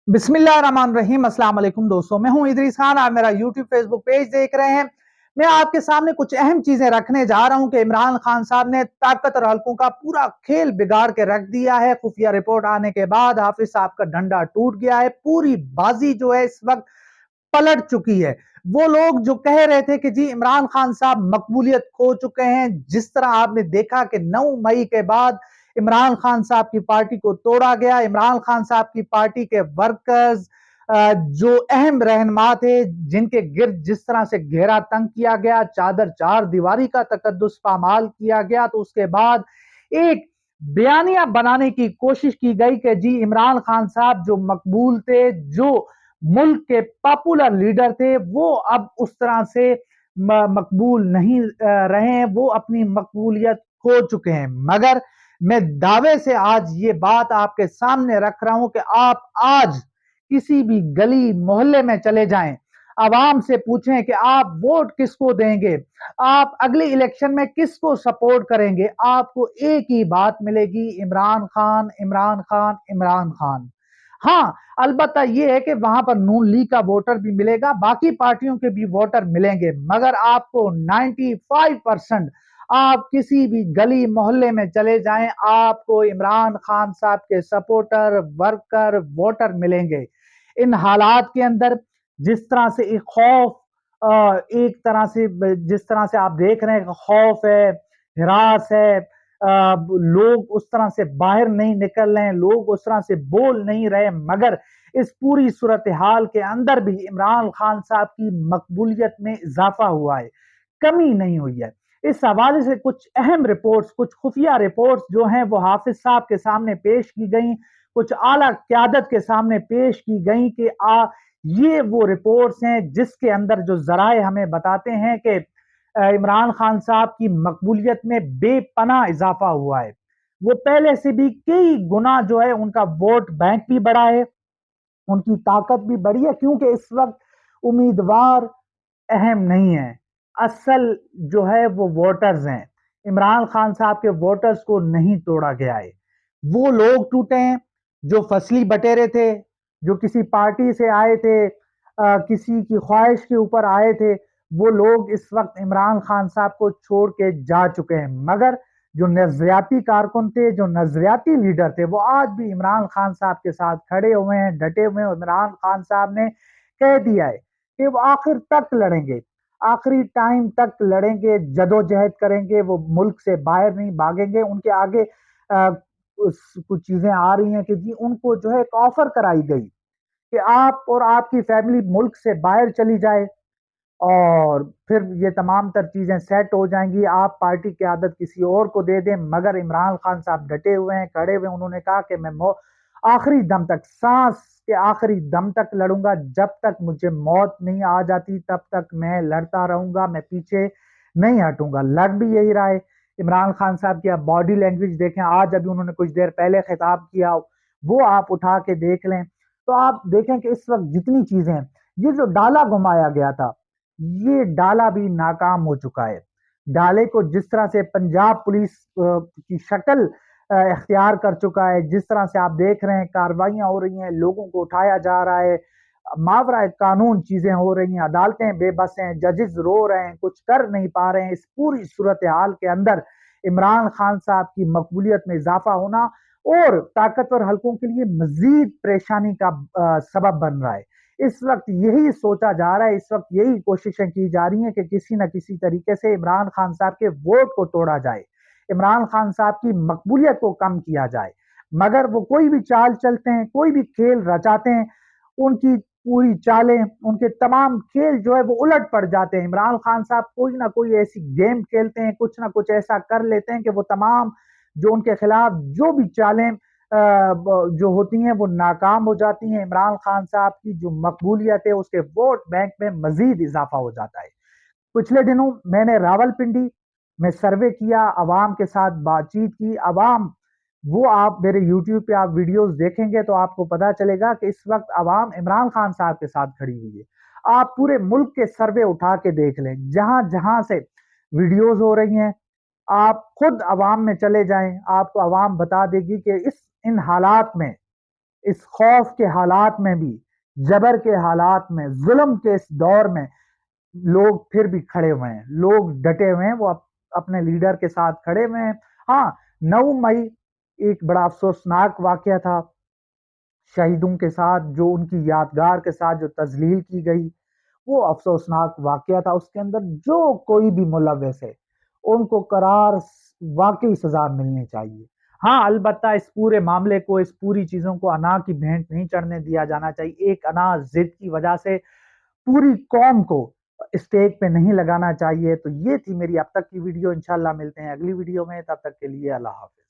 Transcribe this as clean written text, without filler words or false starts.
बिस्मिल्लाहिर्रहमानिर्रहीम। अस्सलाम वालेकुम दोस्तों, मैं हूं इदरीस खान। आप मेरा यूट्यूब फेसबुक पेज देख रहे हैं। मैं आपके सामने कुछ अहम चीजें रखने जा रहा हूं कि इमरान खान साहब ने ताकत और हल्कों का पूरा खेल बिगाड़ के रख दिया है। खुफिया रिपोर्ट आने के बाद हाफिज साहब का डंडा टूट गया है। पूरी बाजी जो है इस वक्त पलट चुकी है। वो लोग जो कह रहे थे कि जी इमरान खान साहब मकबूलियत खो चुके हैं, जिस तरह आपने देखा कि 9 मई के बाद इमरान खान साहब की पार्टी को तोड़ा गया। इमरान खान साहब की पार्टी के वर्कर्स, जो अहम रहनुमा थे, जिनके गिर्द जिस तरह से घेरा तंग किया गया, चादर चार दीवारी का तकद्दुस पामाल किया गया, तो उसके बाद एक बयानिया बनाने की कोशिश की गई कि जी इमरान खान साहब जो मकबूल थे, जो मुल्क के पॉपुलर लीडर थे, वो अब उस तरह से मकबूल नहीं रहे हैं, वो अपनी मकबूलियत खो चुके हैं। मगर मैं दावे से आज ये बात आपके सामने रख रहा हूं कि आप आज किसी भी गली मोहल्ले में चले जाएं, आवाम से पूछें कि आप वोट किसको देंगे, आप अगले इलेक्शन में किसको सपोर्ट करेंगे, आपको एक ही बात मिलेगी, इमरान खान, इमरान खान, इमरान खान। हाँ, अलबत्ता ये है कि वहां पर नून लीग का वोटर भी मिलेगा, बाकी पार्टियों के भी वोटर मिलेंगे, मगर आपको 95% आप किसी भी गली मोहल्ले में चले जाएं, आपको इमरान खान साहब के सपोर्टर, वर्कर, वोटर मिलेंगे। इन हालात के अंदर जिस तरह से एक खौफ, एक तरह से जिस तरह से आप देख रहे हैं, खौफ है, हिरास है, लोग उस तरह से बाहर नहीं निकल रहे हैं, लोग उस तरह से बोल नहीं रहे, मगर इस पूरी सूरत हाल के अंदर भी इमरान खान साहब की मकबूलियत में इजाफा हुआ है, कमी नहीं हुई है। इस हवाले से कुछ अहम रिपोर्ट्स, कुछ खुफिया रिपोर्ट्स जो हैं वो हाफिज साहब के सामने पेश की गई, कुछ आला क्यादत के सामने पेश की गई कि ये वो रिपोर्ट्स हैं जिसके अंदर जो जराए हमें बताते हैं कि इमरान खान साहब की मकबूलियत में बेपनाह इजाफा हुआ है। वो पहले से भी कई गुना जो है उनका वोट बैंक भी बढ़ा है, उनकी ताकत भी बढ़ी है, क्योंकि इस वक्त उम्मीदवार अहम नहीं है, असल जो है वो वोटर्स हैं। इमरान खान साहब के वोटर्स को नहीं तोड़ा गया है। वो लोग टूटे हैं जो फसली बटेरे थे, जो किसी पार्टी से आए थे, किसी की ख्वाहिश के ऊपर आए थे, वो लोग इस वक्त इमरान खान साहब को छोड़ के जा चुके हैं। मगर जो नजरियाती कारकुन थे, जो नजरियाती लीडर थे, वो आज भी इमरान खान साहब के साथ खड़े हुए हैं, डटे हुए हैं। इमरान खान साहब ने कह दिया है कि वो आखिर तक लड़ेंगे, आखिरी टाइम तक लड़ेंगे, जदोजहद करेंगे, वो मुल्क से बाहर नहीं भागेंगे। उनके आगे कुछ चीजें आ रही हैं कि जी उनको जो है एक ऑफर कराई गई कि आप और आपकी फैमिली मुल्क से बाहर चली जाए और फिर ये तमाम तर चीजें सेट हो जाएंगी, आप पार्टी की आदत किसी और को दे दें। मगर इमरान खान साहब डटे हुए हैं, खड़े हुए हैं। उन्होंने कहा कि मैं आखिरी दम तक, सांस के आखिरी दम तक लड़ूंगा, जब तक मुझे मौत नहीं आ जाती तब तक मैं लड़ता रहूंगा, मैं पीछे नहीं हटूंगा। लड़ भी यही रहा है। इमरान खान साहब की आप बॉडी लैंग्वेज देखें, आज अभी उन्होंने कुछ देर पहले खिताब किया, वो आप उठा के देख लें, तो आप देखें कि इस वक्त जितनी चीजें हैं, ये जो डाला घुमाया गया था, ये डाला भी नाकाम हो चुका है। डाले को जिस तरह से पंजाब पुलिस की शक्ल इख्तियार कर चुका है, जिस तरह से आप देख रहे हैं कार्रवाइयां हो रही हैं, लोगों को उठाया जा रहा है, मावरा कानून चीजें हो रही हैं, अदालतें बेबस हैं, जजेस रो रहे हैं, कुछ कर नहीं पा रहे हैं। इस पूरी सूरत हाल के अंदर इमरान खान साहब की मकबूलियत में इजाफा होना और ताकतवर हल्कों के लिए मजीद परेशानी का सबब बन रहा है। इस वक्त यही सोचा जा रहा है, इस वक्त यही कोशिशें की जा रही हैं कि किसी न किसी तरीके से इमरान खान साहब के वोट को तोड़ा जाए, इमरान खान साहब की मकबूलियत को कम किया जाए। मगर वो कोई भी चाल चलते हैं, कोई भी खेल रचाते हैं, उनकी पूरी चालें, उनके तमाम खेल जो है वो उलट पड़ जाते हैं। इमरान खान साहब कोई ना कोई ऐसी गेम खेलते हैं, कुछ ना कुछ ऐसा कर लेते हैं कि वो तमाम जो उनके खिलाफ जो भी चालें जो होती हैं वो नाकाम हो जाती हैं। इमरान खान साहब की जो मकबूलियत है, उसके वोट बैंक में मजीद इजाफा हो जाता है। पिछले दिनों मैंने रावलपिंडी में सर्वे किया, अवाम के साथ बातचीत की। अवाम, वो आप मेरे यूट्यूब पे आप वीडियोस देखेंगे तो आपको पता चलेगा कि इस वक्त अवाम इमरान खान साहब के साथ खड़ी हुई है। आप पूरे मुल्क के सर्वे उठा के देख लें, जहां जहां से वीडियोस हो रही हैं, आप खुद अवाम में चले जाएं, आपको अवाम बता देगी कि इस इन हालात में اس خوف کے حالات میں بھی، جبر کے حالات میں، ظلم کے اس دور میں لوگ پھر بھی کھڑے ہوئے ہیں، لوگ ڈٹے ہوئے ہیں، وہ اپنے لیڈر کے ساتھ کھڑے ہوئے ہیں۔ ہاں، 9 مئی ایک بڑا افسوسناک واقعہ تھا، شہیدوں کے ساتھ جو ان کی یادگار کے ساتھ جو تذلیل کی گئی، وہ افسوسناک واقعہ تھا۔ اس کے اندر جو کوئی بھی ملوث ہے ان کو قرار واقعی سزا ملنی چاہیے۔ ہاں، البتہ اس پورے معاملے کو، اس پوری چیزوں کو انا کی بھینٹ نہیں چڑھنے دیا جانا چاہیے۔ ایک انا ضد کی وجہ سے پوری قوم کو اسٹیک پہ نہیں لگانا چاہیے۔ تو یہ تھی میری اب تک کی ویڈیو، انشاءاللہ ملتے ہیں اگلی ویڈیو میں، تب تک کے لیے اللہ حافظ۔